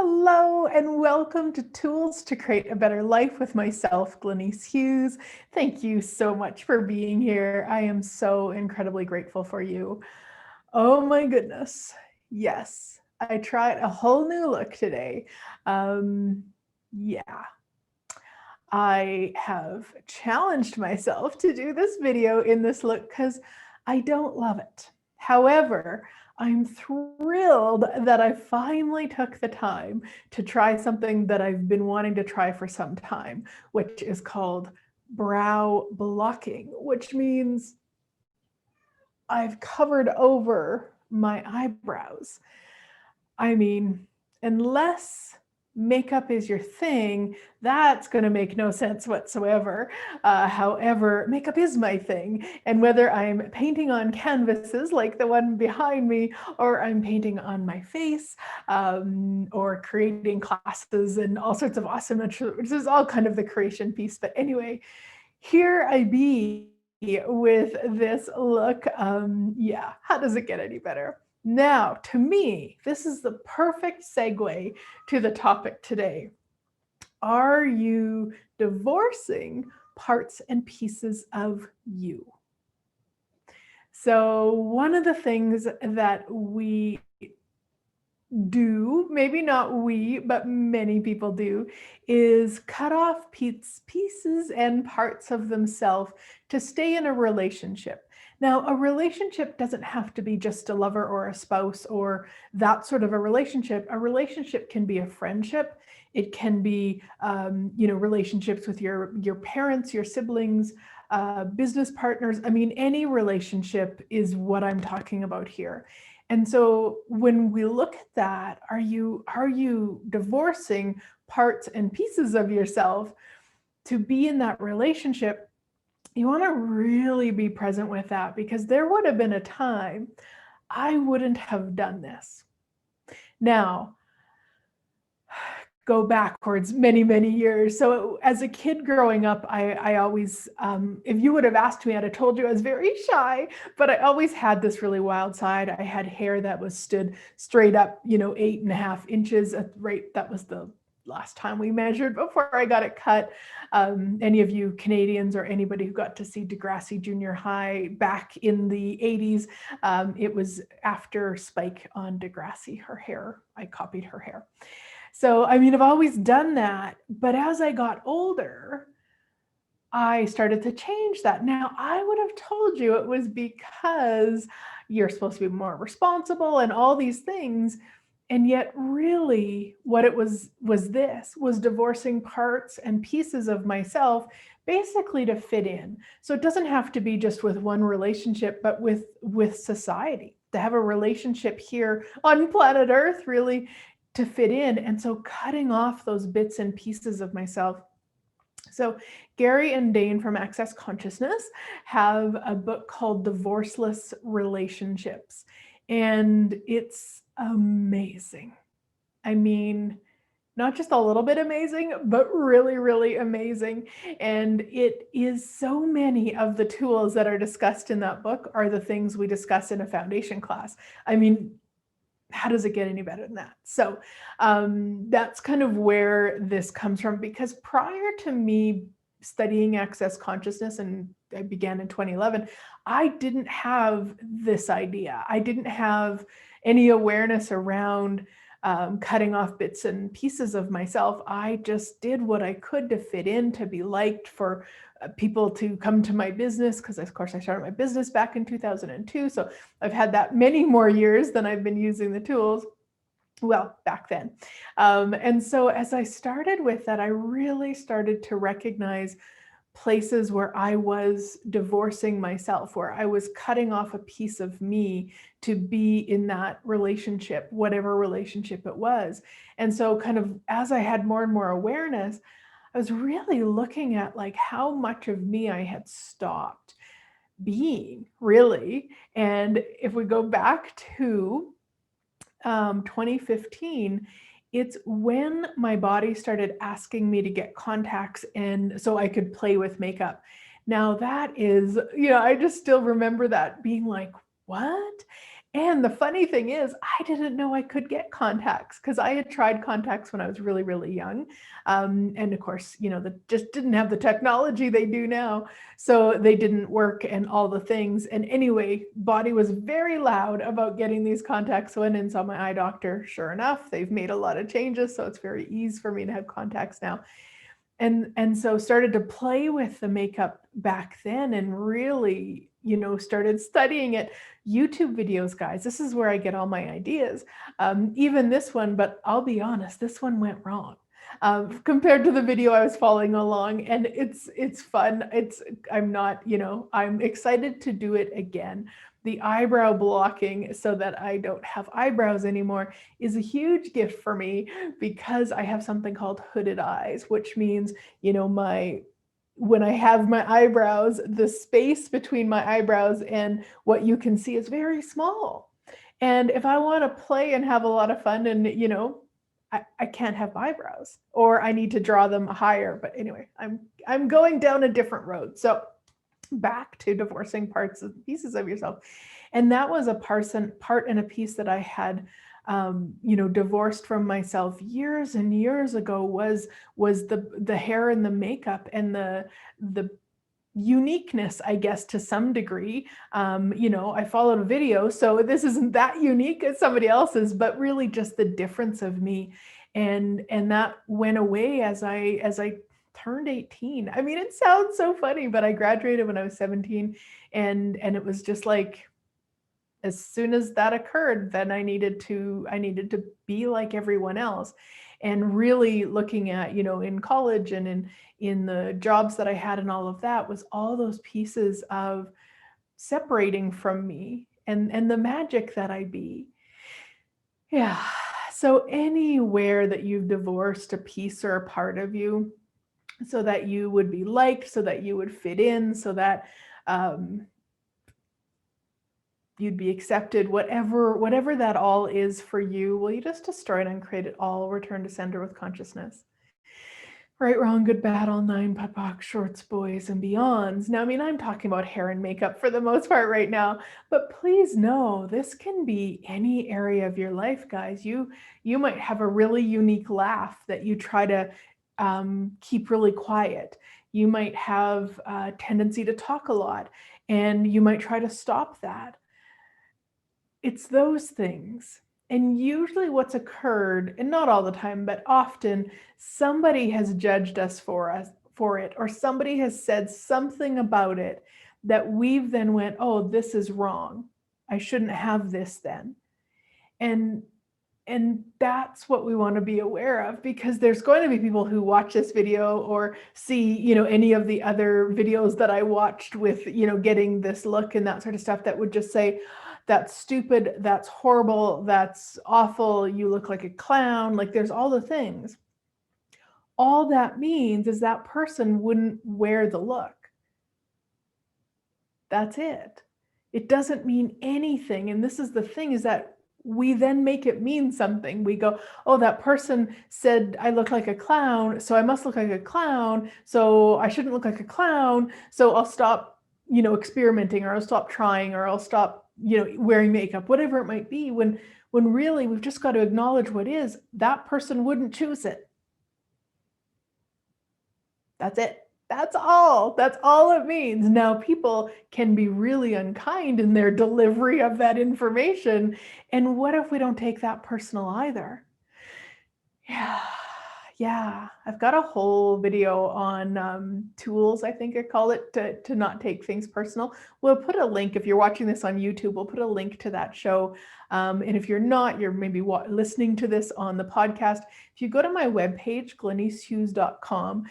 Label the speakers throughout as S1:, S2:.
S1: Hello and welcome to Tools to Create a Better Life with myself, Glenyce Hughes. Thank you so much for being here. I am so incredibly grateful for you. Oh my goodness. Yes, I tried a whole new look today. Yeah, I have challenged myself to do this video in this look because I don't love it. However, I'm thrilled that I finally took the time to try something that I've been wanting to try for some time, which is called brow blocking, which means I've covered over my eyebrows. I mean, unless makeup is your thing, that's going to make no sense whatsoever. However, makeup is my thing. And whether I'm painting on canvases like the one behind me, or I'm painting on my face, or creating classes and all sorts of awesome, which is all kind of the creation piece. But anyway, here I be with this look. Yeah, how does it get any better? Now, to me, this is the perfect segue to the topic today. Are you divorcing parts and pieces of you? So one of the things that we do, maybe not we, but many people do, is cut off pieces and parts of themselves to stay in a relationship. Now, a relationship doesn't have to be just a lover or a spouse or that sort of a relationship. A relationship can be a friendship. It can be, relationships with your parents, your siblings, business partners. I mean, any relationship is what I'm talking about here. And so when we look at that, are you divorcing parts and pieces of yourself to be in that relationship? You want to really be present with that, because there would have been a time I wouldn't have done this. Now, go backwards many, many years. So as a kid growing up, I always, if you would have asked me, I'd have told you I was very shy, but I always had this really wild side. I had hair that was stood straight up, 8.5 inches at rate. That was the last time we measured before I got it cut. Any of you Canadians or anybody who got to see 𝐷eGrasse Junior High back in the 80s, it was after Spike on 𝐷eGrasse, her hair, I copied her hair. So, I mean, I've always done that, but as I got older, I started to change that. Now, I would have told you it was because you're supposed to be more responsible and all these things. And yet really what it was divorcing parts and pieces of myself basically to fit in. So it doesn't have to be just with one relationship, but with society, to have a relationship here on planet Earth, really to fit in. And so cutting off those bits and pieces of myself. So Gary and Dane from Access Consciousness have a book called Divorceless Relationships, and it's amazing. I mean, not just a little bit amazing, but really, really amazing. And it is so many of the tools that are discussed in that book are the things we discuss in a foundation class. I mean, how does it get any better than that? So that's kind of where this comes from, because prior to me studying Access Consciousness, and I began in 2011, I didn't have this idea. I didn't have any awareness around cutting off bits and pieces of myself. I just did what I could to fit in, to be liked, for people to come to my business, because of course I started my business back in 2002. So I've had that many more years than I've been using the tools. Well, back then. And so as I started with that, I really started to recognize places where I was divorcing myself, where I was cutting off a piece of me to be in that relationship, whatever relationship it was. And so kind of as I had more and more awareness, I was really looking at like how much of me I had stopped being, really. And if we go back to 2015, it's when my body started asking me to get contacts and so I could play with makeup. Now that is, I just still remember that being like, what? And the funny thing is, I didn't know I could get contacts because I had tried contacts when I was really, really young. And of course, they just didn't have the technology they do now. So they didn't work and all the things. And anyway, body was very loud about getting these contacts. So I went and saw my eye doctor. Sure enough, they've made a lot of changes. So it's very easy for me to have contacts now. And so started to play with the makeup back then and really, started studying it. YouTube videos, guys, this is where I get all my ideas. Even this one, but I'll be honest, this one went wrong compared to the video I was following along. And it's fun. I'm excited to do it again. The eyebrow blocking so that I don't have eyebrows anymore is a huge gift for me because I have something called hooded eyes, which means, when I have my eyebrows, the space between my eyebrows and what you can see is very small. And if I want to play and have a lot of fun and, I can't have eyebrows or I need to draw them higher. But anyway, I'm going down a different road. So back to divorcing parts and pieces of yourself. And that was a part and a piece that I had, divorced from myself years and years ago was the hair and the makeup and the uniqueness, I guess, to some degree. I followed a video, so this isn't that unique as somebody else's, but really just the difference of me. And that went away as I turned 18. I mean, it sounds so funny, but I graduated when I was 17 and it was just like, as soon as that occurred, then I needed to be like everyone else. And really looking at, in college and in the jobs that I had and all of that was all those pieces of separating from me and the magic that I be. Yeah. So anywhere that you've divorced a piece or a part of you so that you would be liked, so that you would fit in, so that you'd be accepted, whatever that all is for you, will you just destroy it and create it all, return to sender with consciousness? Right, wrong, good, bad, all nine, POD, shorts, boys, and beyonds. Now, I mean, I'm talking about hair and makeup for the most part right now, but please know this can be any area of your life, guys. You might have a really unique laugh that you try to keep really quiet. You might have a tendency to talk a lot, and you might try to stop that. It's those things. And usually what's occurred, and not all the time, but often somebody has judged us for it, or somebody has said something about it that we've then went, oh, this is wrong. I shouldn't have this then. And that's what we want to be aware of, because there's going to be people who watch this video or see, any of the other videos that I watched with, getting this look and that sort of stuff that would just say, that's stupid, that's horrible, that's awful, you look like a clown. Like, there's all the things. All that means is that person wouldn't wear the look. That's it. It doesn't mean anything. And this is the thing, is that we then make it mean something. We go, oh, that person said I look like a clown, so I must look like a clown, so I shouldn't look like a clown, so I'll stop, experimenting, or I'll stop trying, or I'll stop, wearing makeup, whatever it might be, when really we've just got to acknowledge what is. That person wouldn't choose it. That's it. That's all it means. Now, people can be really unkind in their delivery of that information. And what if we don't take that personal either? Yeah. I've got a whole video on tools, I think I call it, to not take things personal. We'll put a link, if you're watching this on YouTube, we'll put a link to that show. And if you're not, you're maybe listening to this on the podcast, if you go to my webpage, glenycehughes.com,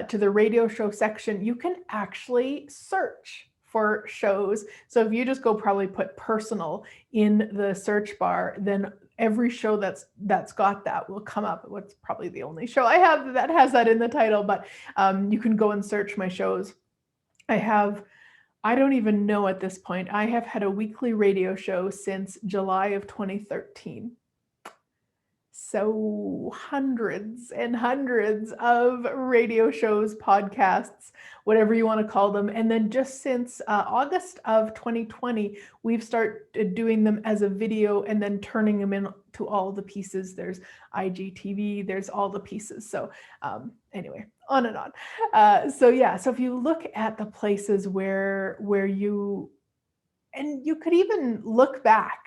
S1: to the radio show section, you can actually search for shows. So if you just go probably put personal in the search bar, then every show that's got that will come up. It's probably the only show I have that has that in the title, but you can go and search my shows. I don't even know at this point, I have had a weekly radio show since July of 2013. so hundreds and hundreds of radio shows, podcasts, whatever you want to call them. And then just since August of 2020, we've started doing them as a video and then turning them into all the pieces. There's IGTV, there's all the pieces. So anyway, on and on. So yeah, so if you look at the places where you, and you could even look back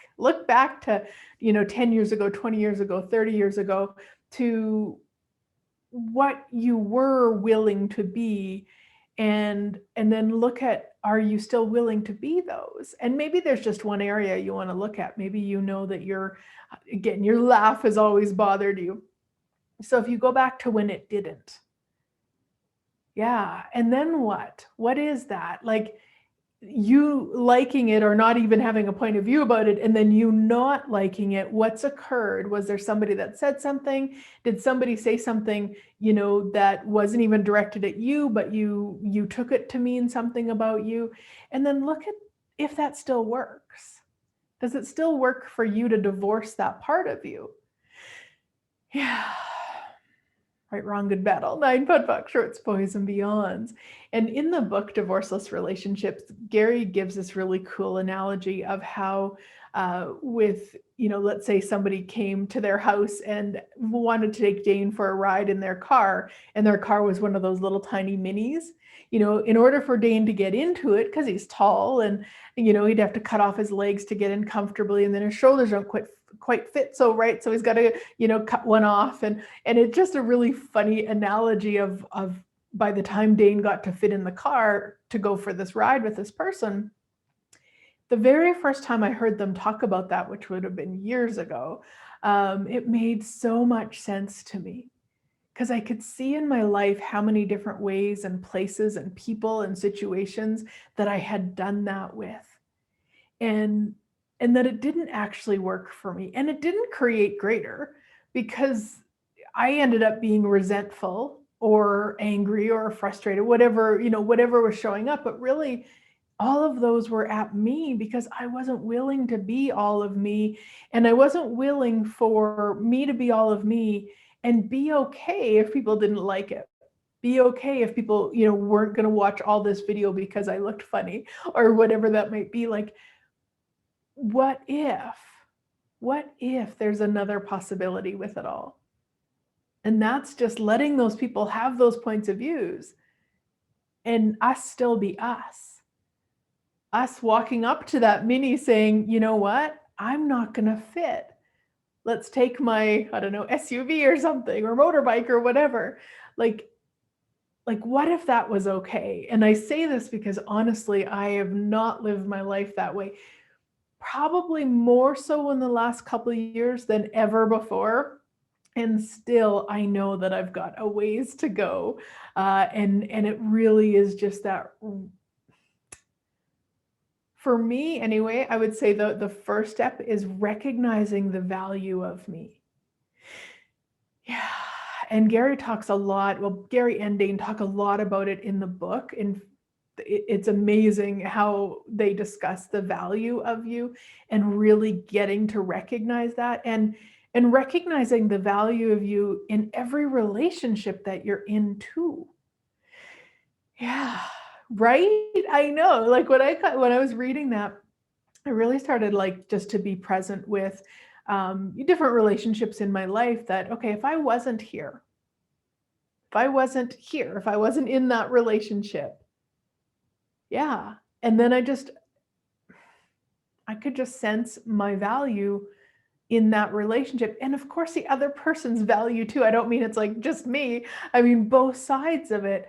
S1: to, 10 years ago, 20 years ago, 30 years ago, to what you were willing to be, and then look at, are you still willing to be those? And maybe there's just one area you want to look at. Maybe that your laugh has always bothered you. So if you go back to when it didn't. Yeah. And then what? What is that? Like, you liking it or not even having a point of view about it, and then you not liking it, what's occurred? Was there somebody that said something? Did somebody say something, that wasn't even directed at you, but you took it to mean something about you? And then look at if that still works. Does it still work for you to divorce that part of you? Yeah. Right, wrong, good, bad, all 9, POD, POC, shorts, boys, and beyonds. And in the book, Divorceless Relationships, Gary gives this really cool analogy of how with, let's say somebody came to their house and wanted to take Jane for a ride in their car, and their car was one of those little tiny minis. In order for Dane to get into it, because he's tall and, he'd have to cut off his legs to get in comfortably, and then his shoulders don't quite fit so right. So he's got to, cut one off. And it's just a really funny analogy of by the time Dane got to fit in the car to go for this ride with this person, the very first time I heard them talk about that, which would have been years ago, it made so much sense to me, because I could see in my life how many different ways and places and people and situations that I had done that with. And that it didn't actually work for me. And it didn't create greater, because I ended up being resentful or angry or frustrated, whatever was showing up. But really, all of those were at me, because I wasn't willing to be all of me. And I wasn't willing for me to be all of me and be okay if people didn't like it. Be okay if people, weren't going to watch all this video because I looked funny or whatever that might be. Like, what if there's another possibility with it all? And that's just letting those people have those points of views and us still be us walking up to that mini saying, you know what, I'm not going to fit. Let's take my, SUV or something, or motorbike or whatever. Like what if that was okay? And I say this because honestly, I have not lived my life that way. Probably more so in the last couple of years than ever before. And still, I know that I've got a ways to go. And it really is just that, for me anyway, I would say the first step is recognizing the value of me. Yeah. And Gary talks a lot, Gary and Dane talk a lot about it in the book. And it's amazing how they discuss the value of you and really getting to recognize that, and recognizing the value of you in every relationship that you're in too. Yeah, right? I know, like when I was reading that, I really started just to be present with different relationships in my life that, okay, if I wasn't in that relationship, yeah. And then I could just sense my value in that relationship. And of course, the other person's value too. I don't mean it's like just me. I mean, both sides of it.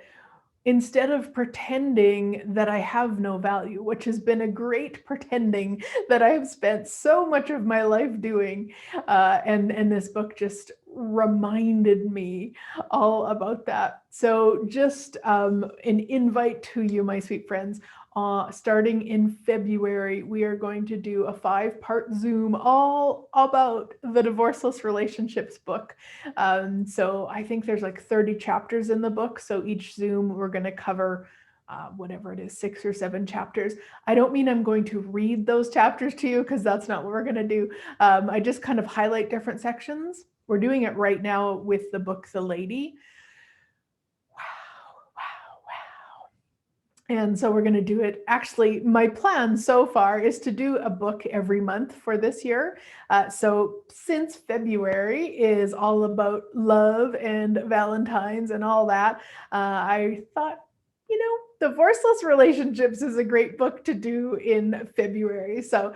S1: Instead of pretending that I have no value, which has been a great pretending that I have spent so much of my life doing. And this book just reminded me all about that. So just an invite to you, my sweet friends. Starting in February, we are going to do a 5-part Zoom all about the Divorceless Relationships book. So I think there's 30 chapters in the book. So each Zoom, we're going to cover whatever it is, 6 or 7 chapters. I don't mean I'm going to read those chapters to you, because that's not what we're going to do. I just kind of highlight different sections. We're doing it right now with the book, The Lady. Wow, wow, wow. And so we're going to do it. Actually, my plan so far is to do a book every month for this year. So since February is all about love and Valentine's and all that, I thought, you know, Divorceless Relationships is a great book to do in February. So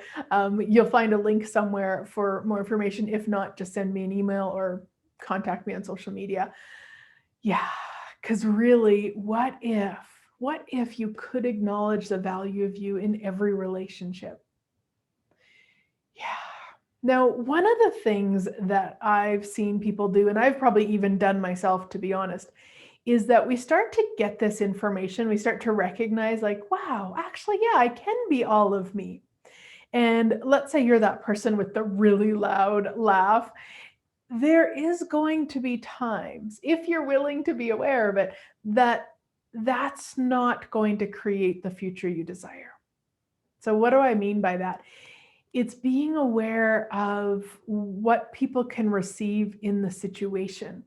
S1: you'll find a link somewhere for more information. If not, just send me an email or contact me on social media. Yeah, because really, what if you could acknowledge the value of you in every relationship? Yeah. Now, one of the things that I've seen people do, and I've probably even done myself, to be honest, is that we start to get this information. We start to recognize, like, wow, actually, yeah, I can be all of me. And let's say you're that person with the really loud laugh. There is going to be times, if you're willing to be aware of it, that that's not going to create the future you desire. So what do I mean by that? It's being aware of what people can receive in the situation,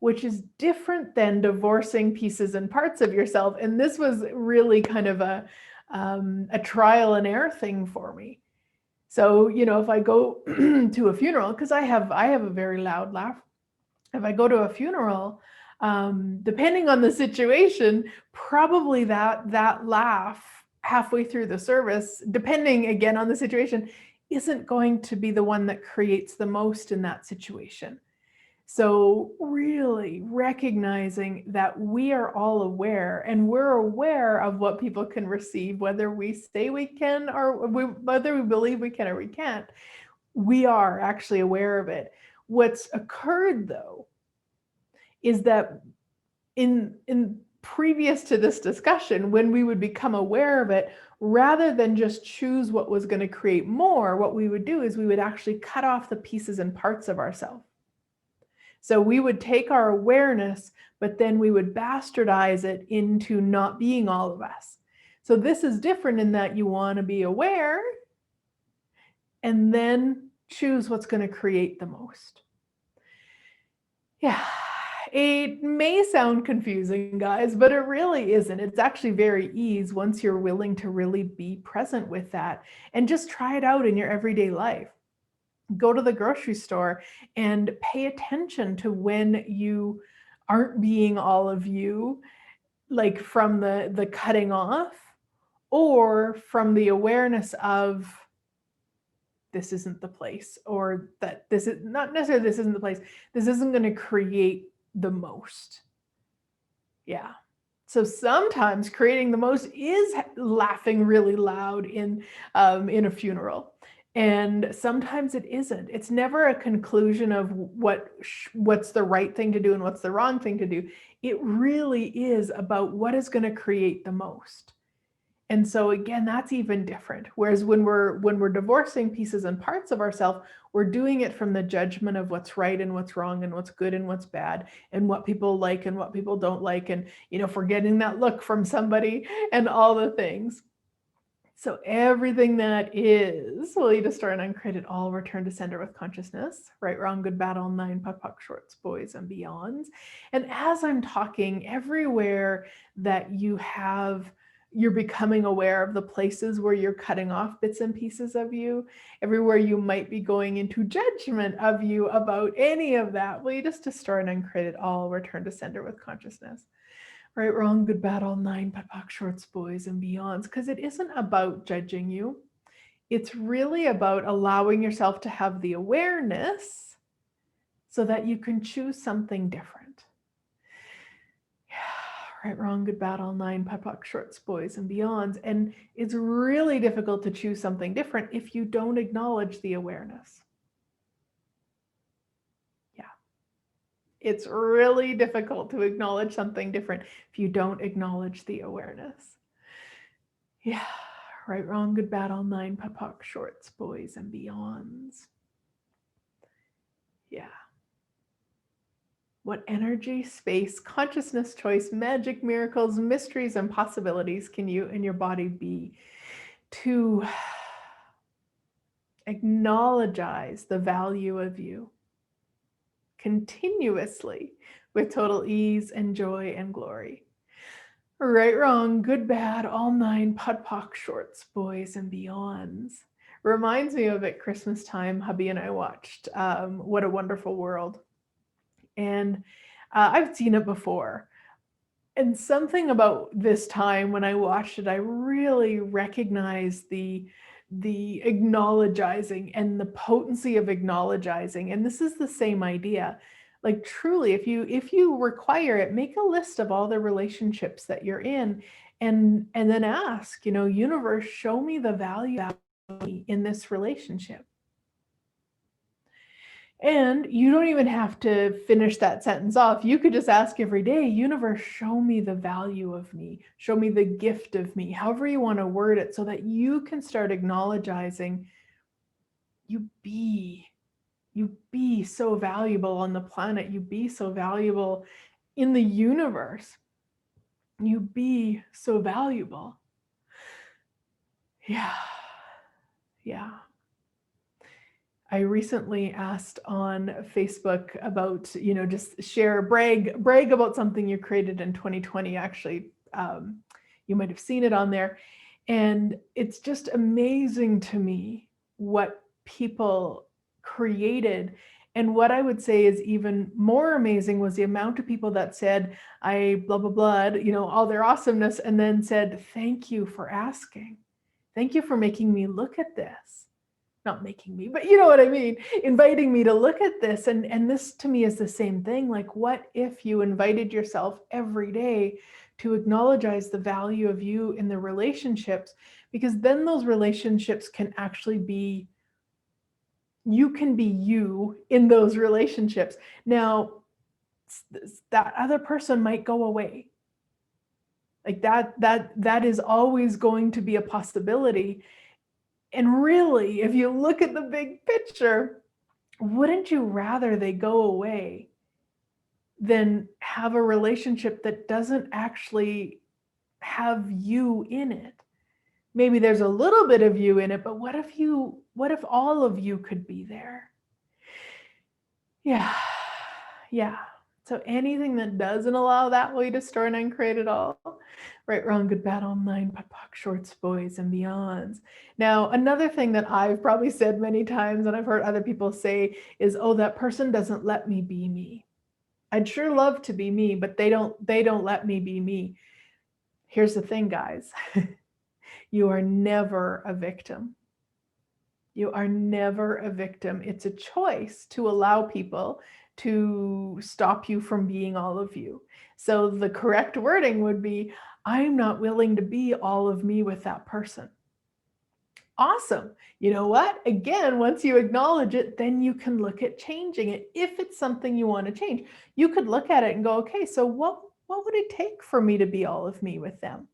S1: which is different than divorcing pieces and parts of yourself. And this was really kind of a trial and error thing for me. So, you know, if I go to a funeral, because I have a very loud laugh. If I go to a funeral, depending on the situation, probably that laugh halfway through the service, depending again on the situation, isn't going to be the one that creates the most in that situation. So really recognizing that we are all aware, and we're aware of what people can receive, whether we say we can or whether we believe we can or we can't, we are actually aware of it. What's occurred though is that in previous to this discussion, when we would become aware of it, rather than just choose what was going to create more, what we would do is we would actually cut off the pieces and parts of ourselves. So we would take our awareness, but then we would bastardize it into not being all of us. So this is different in that you want to be aware and then choose what's going to create the most. Yeah, it may sound confusing, guys, but it really isn't. It's actually very easy once you're willing to really be present with that and just try it out in your everyday life. Go to the grocery store and pay attention to when you aren't being all of you, like from the cutting off, or from the awareness of this isn't the place, or that this is not necessarily this isn't the place. This isn't going to create the most. Yeah. So sometimes creating the most is laughing really loud in a funeral. And sometimes it isn't. It's never a conclusion of what's the right thing to do and what's the wrong thing to do. It really is about what is going to create the most. And so again, that's even different. Whereas when we're divorcing pieces and parts of ourselves, we're doing it from the judgment of what's right and what's wrong and what's good and what's bad and what people like and what people don't like, and you know, forgetting that look from somebody and all the things. So everything that is will lead us to an uncreated all, return to sender with consciousness, right, wrong, good, bad, all nine, POC, shorts, boys, and beyonds. And as I'm talking, everywhere that you're becoming aware of the places where you're cutting off bits and pieces of you, everywhere you might be going into judgment of you about any of that, will lead us to start and uncreated all, return to sender with consciousness. Right, wrong, good, bad, all nine, POC, shorts, boys, and beyonds. Because it isn't about judging you. It's really about allowing yourself to have the awareness so that you can choose something different. Yeah, right, wrong, good, bad, all nine, POC, shorts, boys, and beyonds. And it's really difficult to choose something different if you don't acknowledge the awareness. It's really difficult to acknowledge something different if you don't acknowledge the awareness. Yeah, right, wrong, good, bad, all nine, POC, shorts, boys, and beyonds. Yeah. What energy, space, consciousness, choice, magic, miracles, mysteries, and possibilities can you and your body be to acknowledge the value of you? continuously with total ease and joy and glory. Right, wrong, good, bad, all 9 POD shorts, boys and beyonds. Reminds me of at Christmas time, hubby and I watched What a Wonderful World. And I've seen it before. And something about this time when I watched it, I really recognized the acknowledging and the potency of acknowledging. And this is the same idea. Like truly, if you require it, make a list of all the relationships that you're in, and then ask, universe, show me the value in this relationship. And you don't even have to finish that sentence off. You could just ask every day, universe, show me the value of me, show me the gift of me, however you want to word it, so that you can start acknowledging you be so valuable on the planet. You be so valuable in the universe. You be so valuable. Yeah. I recently asked on Facebook about, just brag about something you created in 2020. Actually, you might have seen it on there. And it's just amazing to me what people created. And what I would say is even more amazing was the amount of people that said, I blah, blah, blah, all their awesomeness, and then said, thank you for asking. Thank you for making me look at this. Not making me, but you know what I mean, inviting me to look at this. And this to me is the same thing. Like, what if you invited yourself every day to acknowledge the value of you in the relationships? Because then those relationships can actually be, you can be you in those relationships. Now, that other person might go away. Like that is always going to be a possibility. And really, if you look at the big picture, wouldn't you rather they go away than have a relationship that doesn't actually have you in it? Maybe there's a little bit of you in it, but what if all of you could be there? Yeah. So anything that doesn't allow that will you destroy and uncreate it all. Right, wrong, good, bad, all 9 POD shorts, boys and beyonds. Now, another thing that I've probably said many times, and I've heard other people say, is, oh, that person doesn't let me be me. I'd sure love to be me, but they don't let me be me. Here's the thing, guys. You are never a victim. You are never a victim. It's a choice to allow people to stop you from being all of you. So the correct wording would be, I'm not willing to be all of me with that person. Awesome. You know what? Again, once you acknowledge it, then you can look at changing it. If it's something you want to change, you could look at it and go, okay, so what would it take for me to be all of me with them?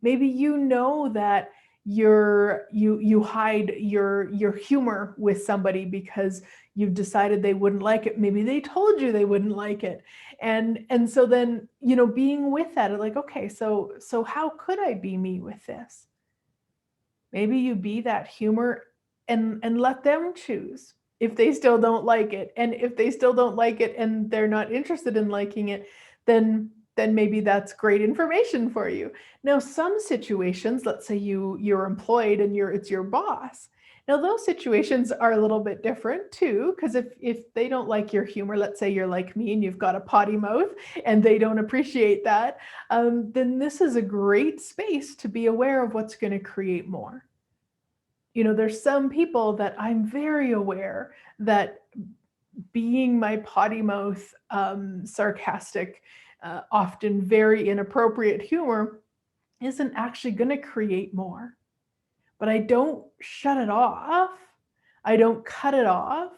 S1: Maybe you know that you hide your humor with somebody because you've decided they wouldn't like it. Maybe they told you they wouldn't like it. And so then, being with that, like, okay, so how could I be me with this? Maybe you be that humor and let them choose if they still don't like it. And if they still don't like it and they're not interested in liking it, then maybe that's great information for you. Now, some situations, let's say you're employed and it's your boss. Now, those situations are a little bit different too, because if they don't like your humor, let's say you're like me and you've got a potty mouth and they don't appreciate that, then this is a great space to be aware of what's going to create more. There's some people that I'm very aware that being my potty mouth, sarcastic, often very inappropriate humor isn't actually going to create more. But I don't shut it off. I don't cut it off.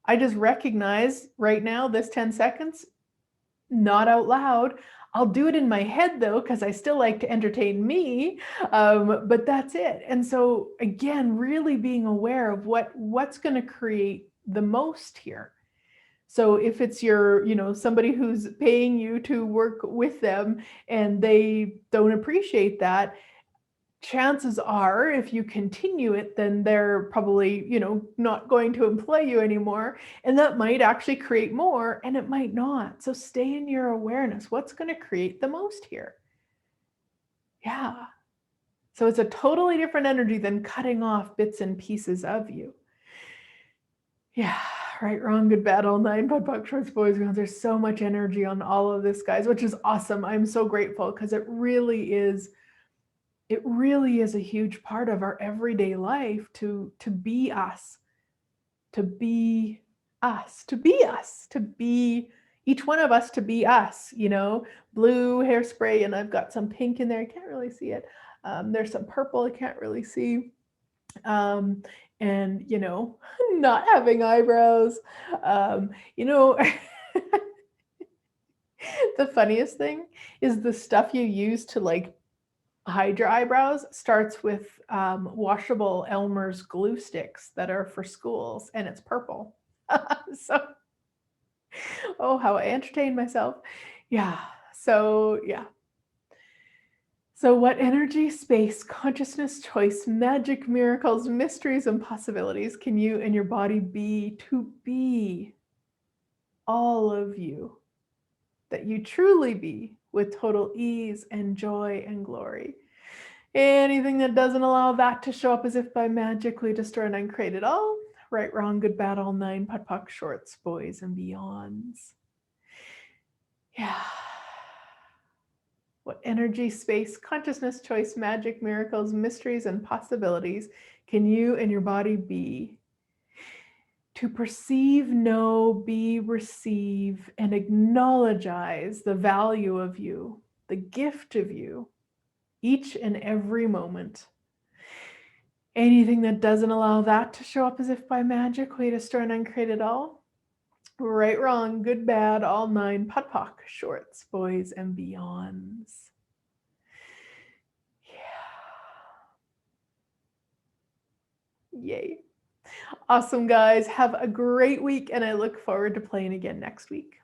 S1: I just recognize right now, this 10 seconds, not out loud. I'll do it in my head though, because I still like to entertain me, but that's it. And so again, really being aware of what's going to create the most here. So if it's somebody who's paying you to work with them and they don't appreciate that, chances are, if you continue it, then they're probably, not going to employ you anymore. And that might actually create more, and it might not. So stay in your awareness. What's going to create the most here? Yeah. So it's a totally different energy than cutting off bits and pieces of you. Yeah. Right, wrong, good, bad, all nine, POD, POC, shorts, boys, girls. There's so much energy on all of this, guys, which is awesome. I'm so grateful because it really is a huge part of our everyday life to be us, to be us, to be us, to be each one of us, to be us, blue hairspray, and I've got some pink in there. I can't really see it. There's some purple I can't really see. And not having eyebrows. The funniest thing is the stuff you use to like hide your eyebrows starts with washable Elmer's glue sticks that are for schools, and it's purple. So, oh, how I entertain myself. Yeah. So, yeah. So what energy, space, consciousness, choice, magic, miracles, mysteries, and possibilities can you and your body be to be all of you that you truly be with total ease and joy and glory? Anything that doesn't allow that to show up as if by magic, we destroy and uncreate it all. Right, wrong, good, bad, all nine, POD, POC, shorts, boys, and beyonds. Yeah. What energy, space, consciousness, choice, magic, miracles, mysteries, and possibilities can you and your body be to perceive, know, be, receive, and acknowledge the value of you, the gift of you, each and every moment? Anything that doesn't allow that to show up as if by magic, we destroy and uncreate it all. Right, wrong, good, bad, all nine, POD, POC, shorts, boys, and beyonds. Yeah. Yay. Awesome, guys. Have a great week, and I look forward to playing again next week.